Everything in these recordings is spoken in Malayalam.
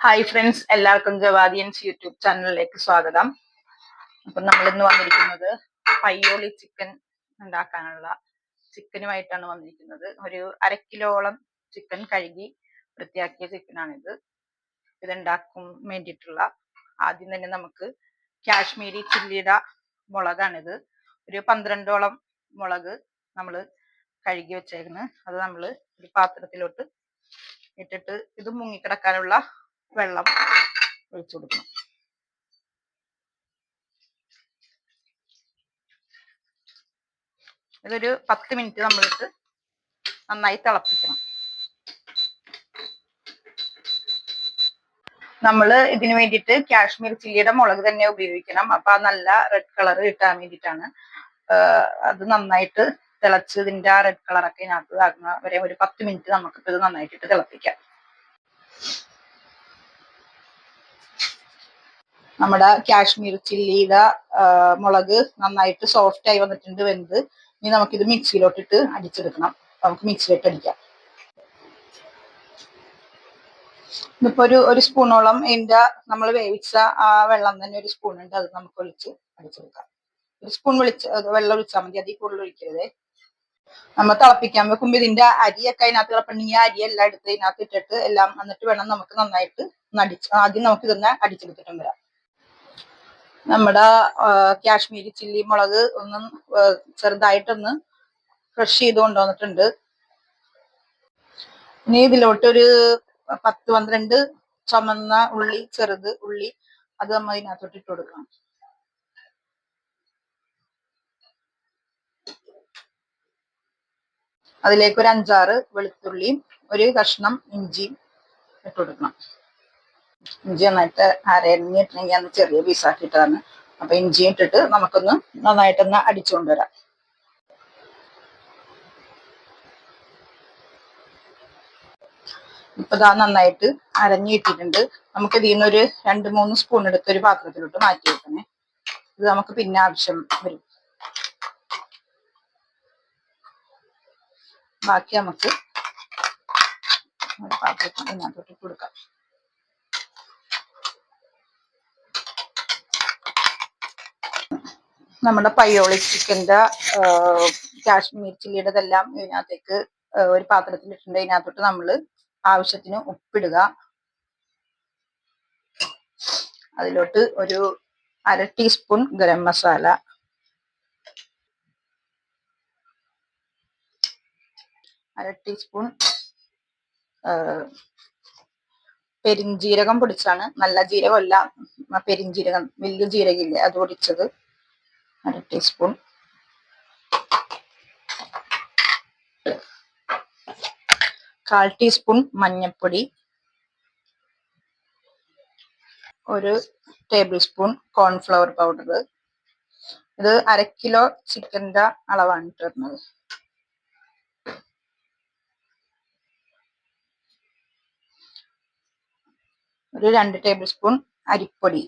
ഹായ് ഫ്രണ്ട്സ്, എല്ലാവർക്കും ജവാദിയൻസ് യൂട്യൂബ് ചാനലിലേക്ക് സ്വാഗതം. അപ്പൊ നമ്മൾ ഇന്ന് വന്നിരിക്കുന്നത് പയ്യോളി ചിക്കൻ ഉണ്ടാക്കാനുള്ള ചിക്കനുമായിട്ടാണ് വന്നിരിക്കുന്നത്. ഒരു 1/2 കിലോളം ചിക്കൻ കഴുകി വൃത്തിയാക്കിയ ചിക്കനാണിത്. ഇതുണ്ടാക്കാൻ വേണ്ടിയിട്ടുള്ള ആദ്യം തന്നെ നമുക്ക് കാശ്മീരി ചില്ലിയുടെ മുളകാണിത്. ഒരു 12ഓളം മുളക് നമ്മൾ കഴുകി വെച്ചേക്കുന്നത്. അത് നമ്മൾ ഒരു പാത്രത്തിലോട്ട് ഇട്ടിട്ട് ഇത് മുങ്ങിക്കിടക്കാനുള്ള വെള്ളം ഒഴിച്ചു കൊടുക്കണം. ഇതൊരു 10 മിനിറ്റ് നമ്മളിട്ട് നന്നായി തിളപ്പിക്കണം. നമ്മൾ ഇതിനു വേണ്ടിയിട്ട് കാശ്മീർ ചില്ലിയുടെ മുളക് തന്നെ ഉപയോഗിക്കണം. അപ്പൊ നല്ല റെഡ് കളർ കിട്ടാൻ വേണ്ടിയിട്ടാണ്. അത് നന്നായിട്ട് തിളച്ച് ഇതിന്റെ ആ റെഡ് കളറൊക്കെ ഇതിനകത്ത് ആകുന്ന വരെ ഒരു 10 മിനിറ്റ് നമുക്കിപ്പോൾ ഇത് നന്നായിട്ട് തിളപ്പിക്കാം. നമ്മുടെ കാശ്മീർ ചില്ലിയുടെ മുളക് നന്നായിട്ട് സോഫ്റ്റ് ആയി വന്നിട്ടുണ്ട്, വെന്ത്. ഇനി നമുക്കിത് മിക്സിയിലോട്ടിട്ട് അടിച്ചെടുക്കണം. നമുക്ക് മിക്സിയിലിട്ട് അടിക്കാം. ഇതിപ്പോ ഒരു സ്പൂണോളം ഇതിന്റെ നമ്മൾ വേവിച്ച ആ വെള്ളം തന്നെ ഒരു സ്പൂൺ ഉണ്ട്, അത് നമുക്ക് ഒഴിച്ച് അടിച്ചെടുക്കാം. ഒരു സ്പൂൺ വെള്ളം ഒഴിച്ചാൽ മതി, അതിൽ കൂടുതൽ ഒഴിക്കരുതേ. നമ്മൾ തിളപ്പിക്കാൻ വെക്കുമ്പോൾ ഇതിന്റെ അരിയൊക്കെ അതിനകത്ത് തിളപ്പുണ്ടെങ്കിൽ ആ അരിയെല്ലാം എടുത്ത് ഇതിനകത്ത് ഇട്ടിട്ട് എല്ലാം എന്നിട്ട് വേണം നമുക്ക് നന്നായിട്ട് ആദ്യം നമുക്ക് ഇതൊന്ന് അടിച്ചെടുത്തിട്ടും വരാം. നമ്മുടെ കാശ്മീരി ചില്ലി മുളക് ഒന്ന് ചെറുതായിട്ടൊന്ന് ക്രഷ് ചെയ്ത് കൊണ്ടുവന്നിട്ടുണ്ട്. ഇനി ഇതിലോട്ടൊരു 10-12 ചുമന്ന ഉള്ളി, ചെറുത് ഉള്ളി, അത് നമ്മൾ ഇതിനകത്തോട്ട് ഇട്ട് കൊടുക്കണം. അതിലേക്ക് ഒരു 5-6 വെളുത്തുള്ളിയും ഒരു കഷ്ണം ഇഞ്ചിയും ഇട്ട് കൊടുക്കണം. ഇഞ്ചി നന്നായിട്ട് അരഞ്ഞിട്ടുണ്ടെങ്കിൽ അന്ന് ചെറിയ പീസാക്കിയിട്ടാണ്. അപ്പൊ ഇഞ്ചി ഇട്ടിട്ട് നമുക്കൊന്ന് നന്നായിട്ടൊന്ന് അടിച്ചുകൊണ്ടുവരാം. ഇപ്പൊ ഇതാ നന്നായിട്ട് അരഞ്ഞിട്ടിട്ടുണ്ട്. നമുക്ക് ഇതിൽ നിന്ന് ഒരു 2-3 സ്പൂൺ എടുത്ത് ഒരു പാത്രത്തിലോട്ട് മാറ്റി വെക്കണേ. ഇത് നമുക്ക് പിന്നെ ആവശ്യം വരും. ബാക്കി നമുക്ക് പാത്രത്തിൽ ഇതിനകത്തോട്ട് കൊടുക്കാം. നമ്മുടെ പയ്യോളി ചിക്കൻ്റെ കാശ്മീർ ചില്ലിയുടെതെല്ലാം ഇതിനകത്തേക്ക് ഒരു പാത്രത്തിൽ ഇട്ടിട്ടുണ്ട്. ഇതിനകത്തോട്ട് നമ്മൾ ആവശ്യത്തിന് ഉപ്പിടുക. അതിലോട്ട് ഒരു 1/2 ടീസ്പൂൺ ഗരം മസാല, 1/2 ടീസ്പൂൺ പെരിഞ്ജീരകം പൊടിച്ചാണ്, നല്ല ജീരകമല്ല, പെരിഞ്ജീരകം, വലിയ ജീരകമില്ലേ, അത് പൊടിച്ചത് 1/2 ടീസ്പൂൺ. കാൽ ടീസ്പൂൺ മഞ്ഞൾപ്പൊടി, 1 ടേബിൾ സ്പൂൺ കോൺഫ്ലവർ പൗഡർ. ഇത് 1/2 കിലോ ചിക്കൻ്റെ അളവാണ് ഇട്ടിരുന്നത്. ഒരു 2 ടേബിൾ സ്പൂൺ അരിപ്പൊടി.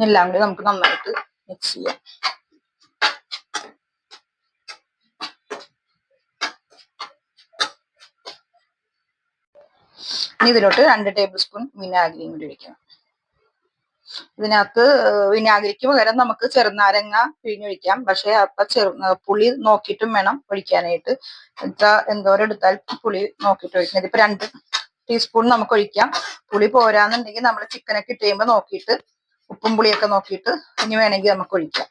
എല്ലാം കൂടി നമുക്ക് നന്നായിട്ട് മിക്സ് ചെയ്യാം. ഇനി ഇതിലോട്ട് 2 ടേബിൾ സ്പൂൺ വിനാഗിരിയും കൂടി ഒഴിക്കണം. ഇതിനകത്ത് വിനാഗിരിക്ക് പകരം നമുക്ക് ചെറുനാരങ്ങ പിഴിഞ്ഞൊഴിക്കാം. പക്ഷെ അപ്പൊ പുളി നോക്കിയിട്ടും വേണം ഒഴിക്കാനായിട്ട്. എന്തോരം എടുത്താൽ പുളി നോക്കിയിട്ട് ഒഴിക്കണം. ഇതിപ്പോ 2 ടീസ്പൂൺ നമുക്ക് ഒഴിക്കാം. പുളി പോരാന്നുണ്ടെങ്കിൽ നമ്മൾ ചിക്കനൊക്കെ ഇട്ട് കഴിയുമ്പോൾ നോക്കിയിട്ട് ഉപ്പും പുളിയൊക്കെ നോക്കിയിട്ട് ഇനി വേണമെങ്കിൽ നമുക്ക് ഒഴിക്കാം.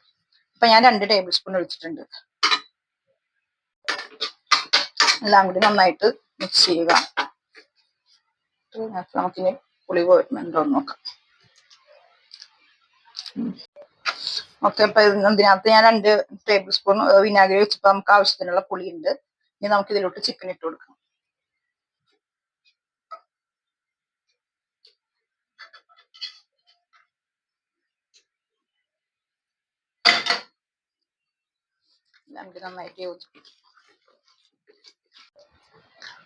അപ്പൊ ഞാൻ 2 ടേബിൾ സ്പൂൺ ഒഴിച്ചിട്ടുണ്ട്. എല്ലാം കൂടി നന്നായിട്ട് മിക്സ് ചെയ്യുക. നമുക്കിനി പുളി പോയിട്ടുണ്ടോന്ന് നോക്കാം. ഓക്കെ, അപ്പൊ ഇതിനകത്ത് ഞാൻ 2 ടേബിൾ സ്പൂൺ വിനാഗിരി വെച്ചപ്പോൾ നമുക്ക് ആവശ്യത്തിനുള്ള പുളി ഉണ്ട്. ഇനി നമുക്ക് ഇതിലോട്ട് ചിക്കൻ ഇട്ട് കൊടുക്കാം. നമുക്ക് നന്നായിട്ട് യോജിപ്പിക്കും.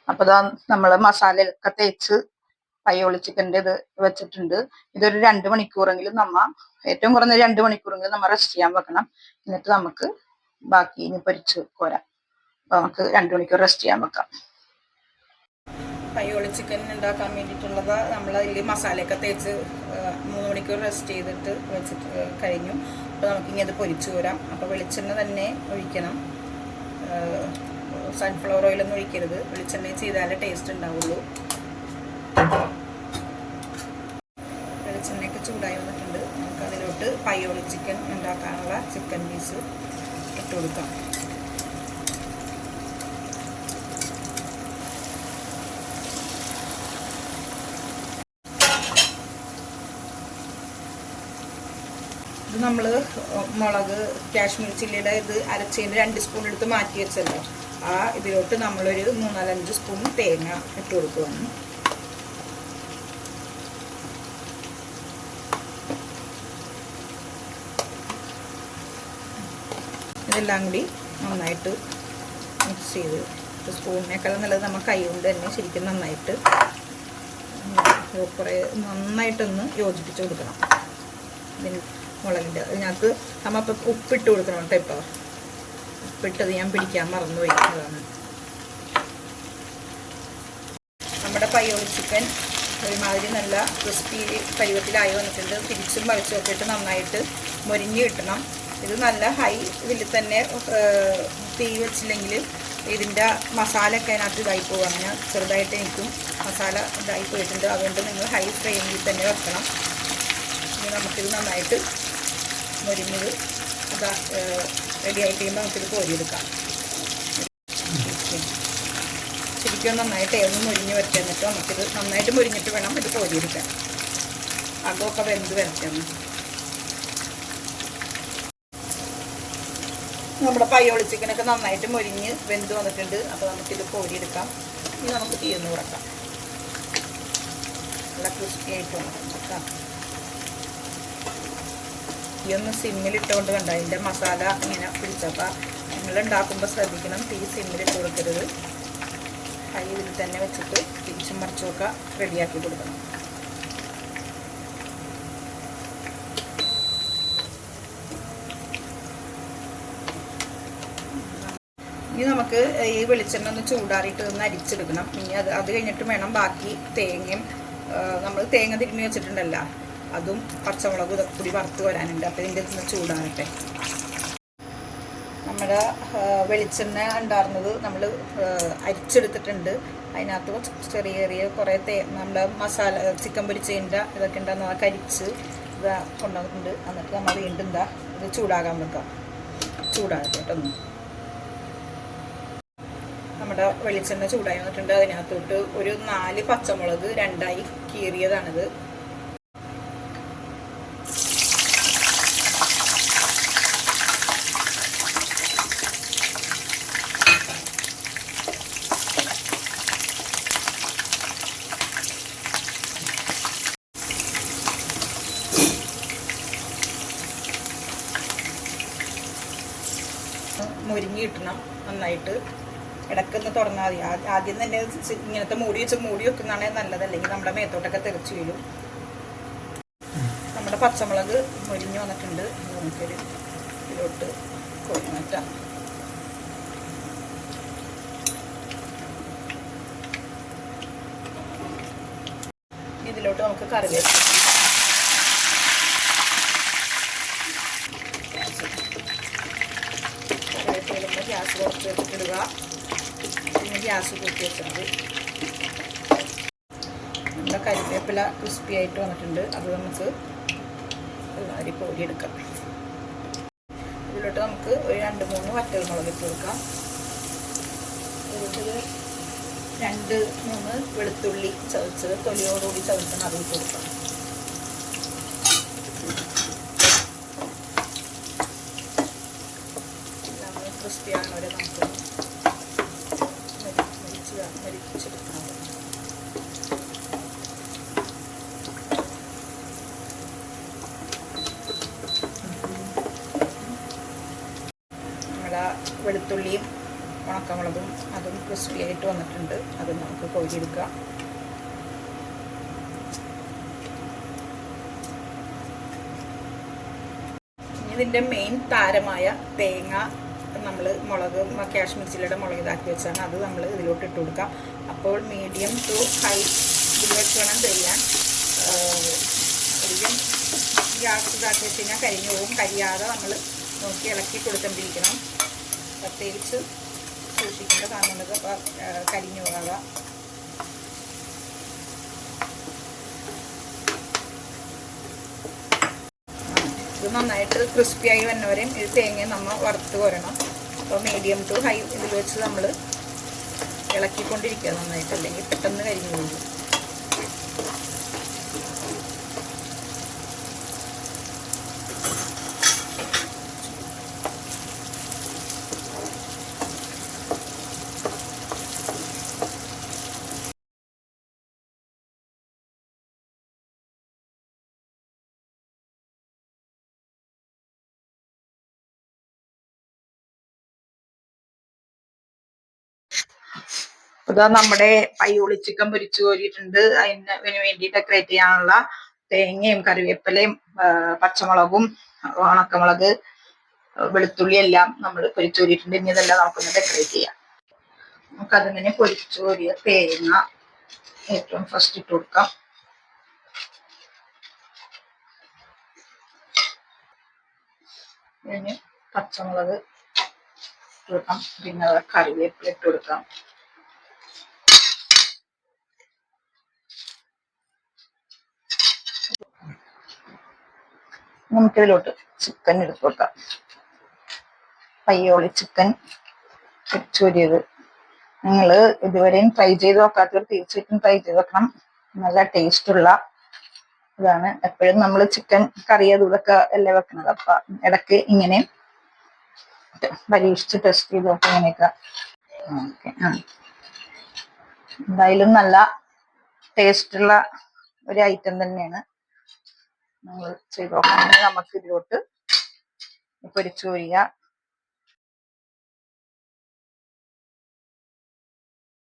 അപ്പൊ ഇതാ നമ്മള് മസാലയൊക്കെ തേച്ച് പയ്യോളി ചിക്കൻ്റെ ഇത് വെച്ചിട്ടുണ്ട്. ഇതൊരു 2 മണിക്കൂറെങ്കിലും ഏറ്റവും കുറഞ്ഞ 2 മണിക്കൂറെങ്കിലും നമ്മൾ റെസ്റ്റ് ചെയ്യാൻ വെക്കണം. എന്നിട്ട് നമുക്ക് ബാക്കി ഇനി പൊരിച്ച് കോരാം. അപ്പൊ നമുക്ക് 2 മണിക്കൂർ റെസ്റ്റ് ചെയ്യാൻ വെക്കാം. പയ്യോളി ചിക്കൻ ഉണ്ടാക്കാൻ വേണ്ടിയിട്ടുള്ളത് നമ്മൾ അതിൽ മസാലയൊക്കെ തേച്ച് 3 മണിക്കൂർ റെസ്റ്റ് ചെയ്തിട്ട് വെച്ചിട്ട് കഴിഞ്ഞു. അപ്പോൾ നമുക്കിനി അത് പൊരിച്ചു പോരാം. അപ്പോൾ വെളിച്ചെണ്ണ തന്നെ ഒഴിക്കണം, സൺഫ്ലവർ ഓയിലൊന്നും ഒഴിക്കരുത്. വെളിച്ചെണ്ണ ചെയ്താലേ ടേസ്റ്റ് ഉണ്ടാവുള്ളൂ. വെളിച്ചെണ്ണയൊക്കെ ചൂടായി വന്നിട്ടുണ്ട്. നമുക്ക് അതിലോട്ട് പയ്യോളി ചിക്കൻ ഉണ്ടാക്കാനുള്ള ചിക്കൻ പീസ് ഇട്ട് കൊടുക്കാം. ഇത് നമ്മൾ മുളക് കാശ്മീർ ചില്ലിയുടെ ഇത് അരച്ചതിന് 2 സ്പൂൺ എടുത്ത് മാറ്റി വെച്ചല്ലോ, ആ ഇതിലോട്ട് നമ്മളൊരു 3-4-5 സ്പൂൺ തേങ്ങ ഇട്ട് കൊടുക്കുകയാണ്. ഇതെല്ലാം കൂടി നന്നായിട്ട് മിക്സ് ചെയ്ത്, സ്പൂണിനേക്കാളും നല്ലത് നമ്മൾ കൈ കൊണ്ട് തന്നെ ശരിക്കും നന്നായിട്ട് കുറേ നന്നായിട്ടൊന്ന് യോജിപ്പിച്ച് കൊടുക്കണം. ഇതിന് മുളകിൻ്റെ അതിനകത്ത് നമ്മളിപ്പോൾ ഉപ്പിട്ട് കൊടുക്കണം കേട്ടോ. ഇപ്പോൾ ഉപ്പിട്ടത് ഞാൻ പിടിക്കാൻ മറന്നു വയ്ക്കുന്നതാണ്. നമ്മുടെ പയ്യോളി ചിക്കൻ ഒരുമാതിരി നല്ല ക്രിസ്പി പരുവത്തിലായി വന്നിട്ടുണ്ട്. തിരിച്ചും വരച്ചു നോക്കിയിട്ട് നന്നായിട്ട് മൊരിഞ്ഞ് കിട്ടണം. ഇത് നല്ല ഹൈ ഇതിൽ തന്നെ തീ വെച്ചില്ലെങ്കിൽ ഇതിൻ്റെ മസാലയൊക്കെ അതിനകത്ത് ഇതായി പോകും. അങ്ങനെ ചെറുതായിട്ട് എനിക്കും മസാല ഇതായി പോയിട്ടുണ്ട്. അതുകൊണ്ട് നിങ്ങൾ ഹൈ ഫ്ലെയിമിൽ തന്നെ വെക്കണം. ഇനി നമുക്കിത് നന്നായിട്ട് മൊരിഞ്ഞത് അതാ റെഡി ആയിട്ട് കഴിയുമ്പോൾ നമുക്കിത് കോരിയെടുക്കാം. ശരിക്കും നന്നായിട്ട് ഒന്ന് മൊരിഞ്ഞ് വരട്ടെ. എന്നിട്ട് നമുക്കിത് നന്നായിട്ട് മൊരിഞ്ഞിട്ട് വേണം ഇത് കോരിയെടുക്കാൻ. അകമൊക്കെ വെന്ത് വരട്ടെന്ന്. നമ്മുടെ പയ്യോളി ചിക്കനൊക്കെ നന്നായിട്ട് മൊരിഞ്ഞ് വെന്ത് വന്നിട്ടുണ്ട്. അപ്പോൾ നമുക്കിത് കോരിയെടുക്കാം. ഇനി നമുക്ക് തീർന്ന് കുറക്കാം. നല്ല ക്രിസ്പി ആയിട്ട് വന്നിട്ടുണ്ട്. ഈ ഒന്ന് സിമ്മിലിട്ടുകൊണ്ട് കണ്ട അതിൻ്റെ മസാല ഇങ്ങനെ പിടിച്ചപ്പോൾ നിങ്ങൾ ഉണ്ടാക്കുമ്പോൾ ശ്രദ്ധിക്കണം, തീ സിമ്മിലിട്ട് കൊടുക്കരുത്. ഹൈ ഇതിൽ തന്നെ വെച്ചിട്ട് തിരിച്ചും മറിച്ചുമൊക്കെ റെഡിയാക്കി കൊടുക്കണം. ഇനി നമുക്ക് ഈ വെളിച്ചെണ്ണ ഒന്ന് ചൂടാറിയിട്ട് ഒന്ന് അരിച്ചെടുക്കണം. ഇനി അത് കഴിഞ്ഞിട്ട് വേണം ബാക്കി തേങ്ങയും നമ്മൾ തേങ്ങ തിരുമ്മി വെച്ചിട്ടുണ്ടല്ലോ അതും പച്ചമുളകും ഇതൊക്കെ കൂടി വറുത്ത് വരാനുണ്ട്. അപ്പോൾ ഇതിൻ്റെ ഒന്ന് ചൂടാറട്ടെ. നമ്മുടെ വെളിച്ചെണ്ണ ഉണ്ടായിരുന്നത് നമ്മൾ അരിച്ചെടുത്തിട്ടുണ്ട്. അതിനകത്ത് ചെറിയ ചെറിയ കുറേ നമ്മുടെ മസാല ചിക്കൻ പൊരിച്ചതിൻ്റെ ഇതൊക്കെ ഉണ്ടാകുന്ന അതൊക്കെ അരിച്ച് ഇതാ കൊണ്ടുവന്നിട്ടുണ്ട്. എന്നിട്ട് നമ്മൾ വീണ്ടും എന്താ ഇത് ചൂടാകാൻ വെക്കാം. ചൂടാകട്ടെ. നമ്മുടെ വെളിച്ചെണ്ണ ചൂടായി വന്നിട്ടുണ്ട്. അതിനകത്തോട്ട് ഒരു 4 പച്ചമുളക് 2ആയി കീറിയതാണിത്. മുരിഞ്ഞ് കിട്ടണം നന്നായിട്ട്. ഇടയ്ക്കൊന്ന് തുറന്നാൽ മതി. ആദ്യം തന്നെ ഇങ്ങനത്തെ മൂടി വെക്കുന്നതാണെങ്കിൽ നല്ലത്, അല്ലെങ്കിൽ നമ്മുടെ മേത്തോട്ടൊക്കെ തെറിച്ച് വീഴും. നമ്മുടെ പച്ചമുളക് മുരിഞ്ഞ് വന്നിട്ടുണ്ട്. നമുക്കൊരു ഇതിലോട്ട് കോരി മാറ്റാം. ഇതിലോട്ട് നമുക്ക് കറിവേപ്പില ഗ്യാസ് കുറച്ച് വെച്ചിട്ടിടുക. പിന്നെ ഗ്യാസ് കൂട്ടി വെച്ചിട്ടുണ്ട്. നമ്മുടെ കരിവേപ്പില ക്രിസ്പി ആയിട്ട് വന്നിട്ടുണ്ട്. അത് നമുക്ക് ഒരുമാതിരി കോരിയെടുക്കാം. ഇതിലോട്ട് നമുക്ക് ഒരു 2-3 വറ്റൽമുളക് ഇട്ട് കൊടുക്കാം. ഇതിലോട്ട് 2-3 വെളുത്തുള്ളി ചതച്ചത് തൊലിയോടുകൂടി ചതച്ചത് അത് ഇട്ട് കൊടുക്കാം. ക്രിസ്പി ആകുന്നവരെ നമുക്ക് മരിച്ചെടുക്കണം. നമ്മുടെ വെളുത്തുള്ളിയും ഉണക്കമുളകും അതും ക്രിസ്പി ആയിട്ട് വന്നിട്ടുണ്ട്. അത് നമുക്ക് കോരിയെടുക്കാം. ഇതിൻ്റെ മെയിൻ താരമായ തേങ്ങ നമ്മൾ മുളക് കാശ്മീർ ചില്ലിയുടെ മുളക് ഇതാക്കി വെച്ചാണ്, അത് നമ്മൾ ഇതിലോട്ട് ഇട്ട് കൊടുക്കാം. അപ്പോൾ മീഡിയം ടു ഹൈ ഇതിൽ വെച്ച് വേണം ചെയ്യാൻ. അധികം ഗ്യാസ് ഇതാക്കി വെച്ച് കഴിഞ്ഞാൽ കരിഞ്ഞു പോകും. കരിയാതെ നമ്മൾ നോക്കി ഇളക്കി കൊടുത്തോണ്ടിരിക്കണം. പ്രത്യേകിച്ച് സൂക്ഷിക്കേണ്ട സാധനങ്ങളൊക്കെ അപ്പോൾ കരിഞ്ഞു പോകാതെ. ഇത് നന്നായിട്ട് ക്രിസ്പിയായി വന്നവരെയും ഇത് തേങ്ങ നമ്മൾ വറുത്ത് കോരണം. അപ്പോൾ മീഡിയം ടു ഹൈ ഇതിൽ വെച്ച് നമ്മൾ ഇളക്കിക്കൊണ്ടിരിക്കുക നന്നായിട്ട്, അല്ലെങ്കിൽ പെട്ടെന്ന് കരിഞ്ഞു പോകും. ഇതാ നമ്മുടെ പയ്യോളി ചിക്കൻ പൊരിച്ചു കോരിയിട്ടുണ്ട്. അതിന് വേണ്ടി ഡെക്കറേറ്റ് ചെയ്യാനുള്ള തേങ്ങയും കറിവേപ്പിലയും പച്ചമുളകും ഉണക്കമുളക് വെളുത്തുള്ളി എല്ലാം നമ്മൾ പൊരിച്ചു കോരിയിട്ടുണ്ട്. ഇനി ഇതെല്ലാം നമുക്കൊന്ന് ഡെക്കറേറ്റ് ചെയ്യാം. നമുക്കതിങ്ങനെ പൊരിച്ചു കോരിയ തേങ്ങ ഏറ്റവും ഫസ്റ്റ് ഇട്ട് കൊടുക്കാം. പിന്നെ പച്ചമുളക് ഇട്ട് കൊടുക്കാം. പിന്നെ കറിവേപ്പില ഇട്ട് കൊടുക്കാം. നമുക്കിതിലോട്ട് ചിക്കൻ എടുത്ത് കൊടുക്കാം. പയ്യോളി ചിക്കൻ പൊരിച്ചൂരിയത്. നിങ്ങൾ ഇതുവരെയും ട്രൈ ചെയ്ത് നോക്കാത്തവർ തീർച്ചയായിട്ടും ട്രൈ ചെയ്ത് നോക്കണം. നല്ല ടേസ്റ്റുള്ള ഇതാണ്. എപ്പോഴും നമ്മൾ ചിക്കൻ കറി ഇതൊക്കെ അല്ലേ വെക്കണത്. അപ്പൊ ഇടയ്ക്ക് ഇങ്ങനെ പരീക്ഷിച്ച് ടെസ്റ്റ് ചെയ്ത് നോക്കാം ഇങ്ങനെയൊക്കെ. ഓക്കെ, എന്തായാലും നല്ല ടേസ്റ്റുള്ള ഒരു ഐറ്റം തന്നെയാണ്. നമ്മൾ ചെയ്ത് നോക്കാം. നമുക്ക് ഇതിലോട്ട് പൊരിച്ചു കോരിയ